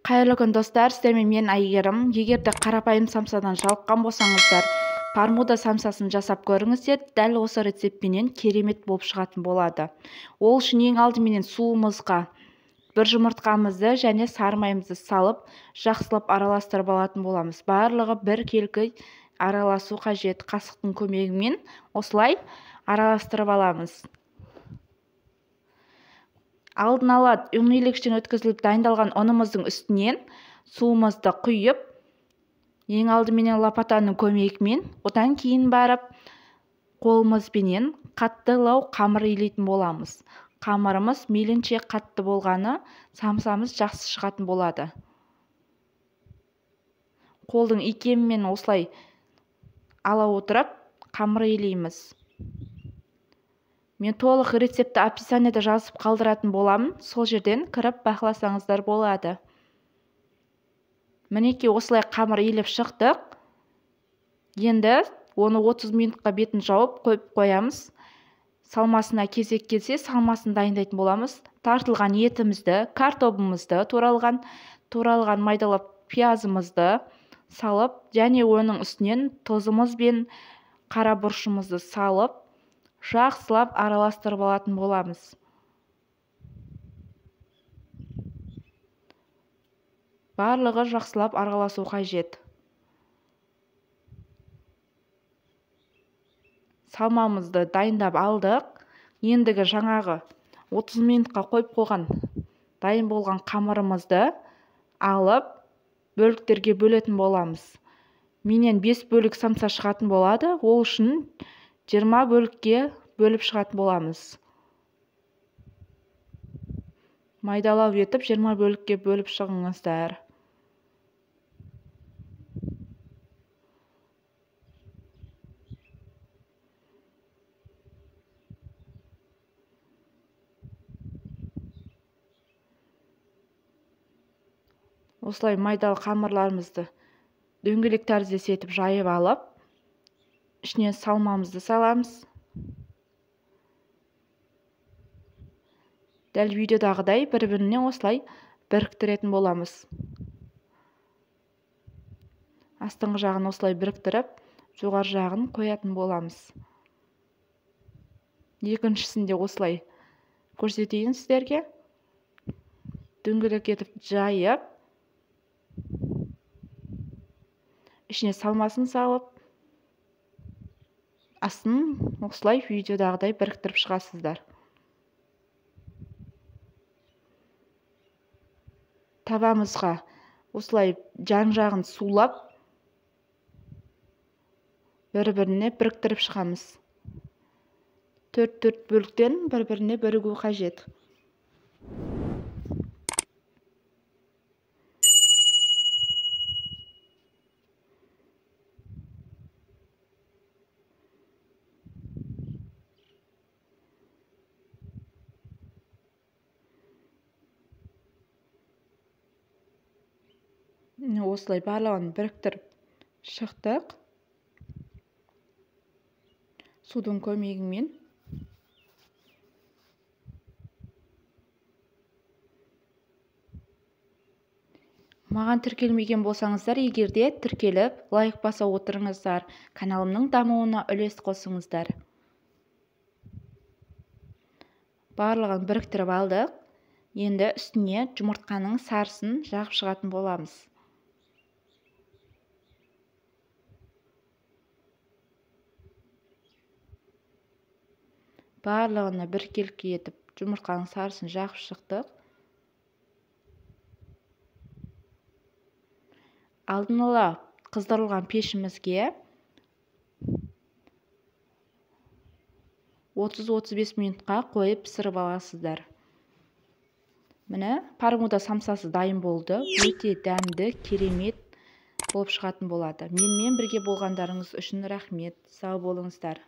Қайырлы күн достар, сіздермен мен Айгерім. Егер де қарапайым самсадан жалыққан болсаңыздар, пармуда самсасын жасап көріңіздер, дәл осы рецептпенен керемет болып шығатын болады. Ол үшін ең алдыменен суымызға бір жұмыртқамызды және сары майымызды салып, жақсылап араластырып алатын боламыз. Барлығы бір келкі араласу қажет. Қасықтың көмегімен осылай араластырып аламыз. Алдын ала ұн илегіштен өткізіліп дайындалған ұнымыздың үстінен суымызды құйып, ең алдыменен лопатаның көмегімен, одан кейін барып қолымызбенен қаттылау қамыр илейтін боламыз. Қамырымыз мейлінше қатты болғаны самсамыз жақсы шығатын болады. Қолдың икемімен осылай ала отырып қамыр илейміз. Мен толық рецепті описаниеда жазып қалдыратын боламын. Сол жерден кіріп бақыласаңыздар болады. Мінекей осылай қамыр илеп шықтық. Енді оны 30 минутқа бетін жауып қойып қоямыз. Салмасына кезек келсе, салмасын дайындайтын боламыз. Тартылған етімізді, картобымызды, туралған майдалап пиязымызды салып, және оның үстінен тұзымыз бен қара бұршымызды салып, жақсылап араластырып алатын боламыз. Барлығы жақсылап араласу қажет. Салмамызды дайындап алдық. Ендігі жаңағы 30 минутқа қойып қойған дайын болған қамырымызды алып, бөліктерге бөлетін боламыз. Менен 5 бөлік самса шығатын болады. Ол үшін 20 бөлікке бөліп шығатын боламыз. Майдалау етіп 20 бөлікке бөліп шығыңыздар. Осылай майдалы қамырларымызды дөңгелек тәріздес етіп жайып алып, ішіне салмамызды саламыз. Дәл видеодағыдай бір-біріне осылай біріктіретін боламыз. Астыңғы жағын осылай біріктіріп, жоғары жағын қоятын боламыз. Екіншісінде осылай көрсетейін сіздерге. Дөңгелек етіп жайып, ішіне салмасын салып, астын осылай видеодағыдай біріктіріп шығасыздар. Табамызға осылай жан-жағын сулап, бір-біріне біріктіріп шығамыз. 4 бөліктен бір-біріне бірігу қажет. Осылай барлығын біріктіріп шықтық. Судың көмегімен. Маған тіркелмеген болсаңыздар, егерде тіркеліп, лайк баса отырыңыздар. Каналымның дамуына үлес қосыңыздар. Барлығын біріктіріп алдық. Енді үстіне жұмыртқаның сарысын жағып шығатын боламыз. Барлығына бір келкі етіп, жұмыртқаның сарысын жағып шықтық. Алдын ала қыздырылған пешімізге 30-35 минутқа қойып пісіріп аласыздар. Міне, пармуда самсасы дайын болды. Өте дәмді, керемет болып шығатын болады. Менімен бірге болғандарыңыз үшін рахмет. Сау болыңыздар.